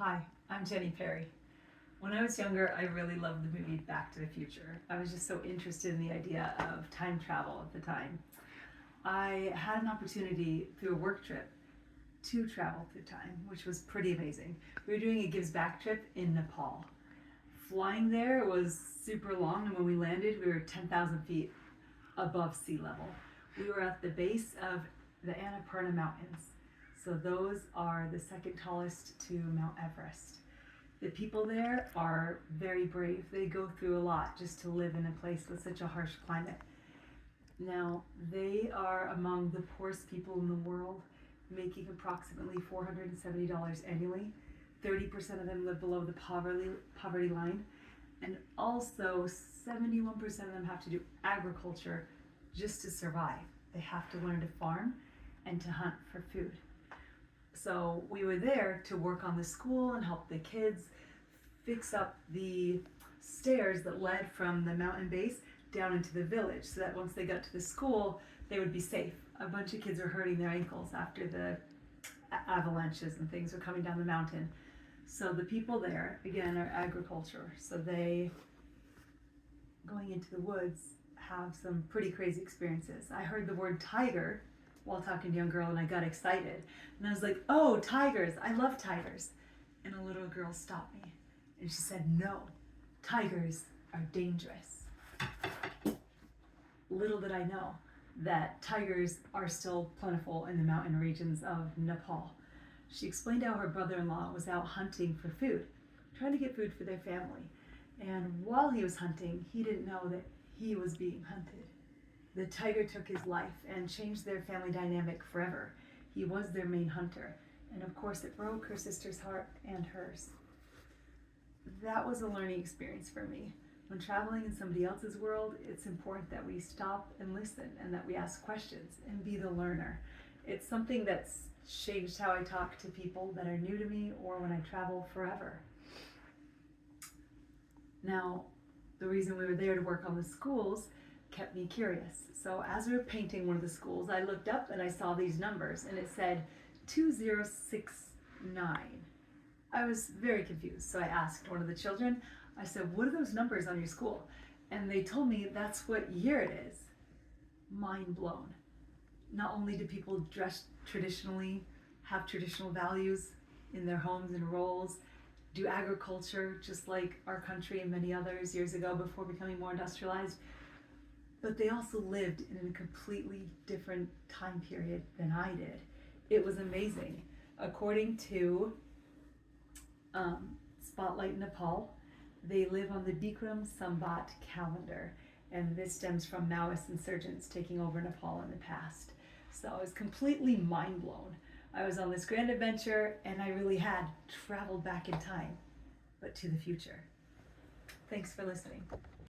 Hi, I'm Jenny Perry. When I was younger, I really loved the movie Back to the Future. I was just so interested in the idea of time travel at the time. I had an opportunity through a work trip to travel through time, which was pretty amazing. We were doing a Gives Back trip in Nepal. Flying there was super long, and when we landed, we were 10,000 feet above sea level. We were at the base of the Annapurna Mountains. So those are the second tallest to Mount Everest. The people there are very brave. They go through a lot just to live in a place with such a harsh climate. Now, they are among the poorest people in the world, making approximately $470 annually. 30% of them live below the poverty line, and also 71% of them have to do agriculture just to survive. They have to learn to farm and to hunt for food. So we were there to work on the school and help the kids fix up the stairs that led from the mountain base down into the village so that once they got to the school, they would be safe. A bunch of kids were hurting their ankles after the avalanches and things were coming down the mountain. So the people there, again, are agriculture. So they, going into the woods, have some pretty crazy experiences. I heard the word tiger while talking to a young girl and I got excited. And I was like, oh, tigers, I love tigers. And a little girl stopped me and she said, no, tigers are dangerous. Little did I know that tigers are still plentiful in the mountain regions of Nepal. She explained how her brother-in-law was out hunting for food, trying to get food for their family. And while he was hunting, he didn't know that he was being hunted. The tiger took his life and changed their family dynamic forever. He was their main hunter. And of course, it broke her sister's heart and hers. That was a learning experience for me. When traveling in somebody else's world, it's important that we stop and listen and that we ask questions and be the learner. It's something that's changed how I talk to people that are new to me or when I travel forever. Now, the reason we were there to work on the schools kept me curious. So as we were painting one of the schools, I looked up and I saw these numbers and it said 2069. I was very confused. So I asked one of the children, I said, what are those numbers on your school? And they told me that's what year it is. Mind blown. Not only do people dress traditionally, have traditional values in their homes and roles, do agriculture just like our country and many others years ago before becoming more industrialized, but they also lived in a completely different time period than I did. It was amazing. According to Spotlight Nepal, they live on the Bikram Sambat calendar, and this stems from Maoist insurgents taking over Nepal in the past. So I was completely mind blown. I was on this grand adventure and I really had traveled back in time, but to the future. Thanks for listening.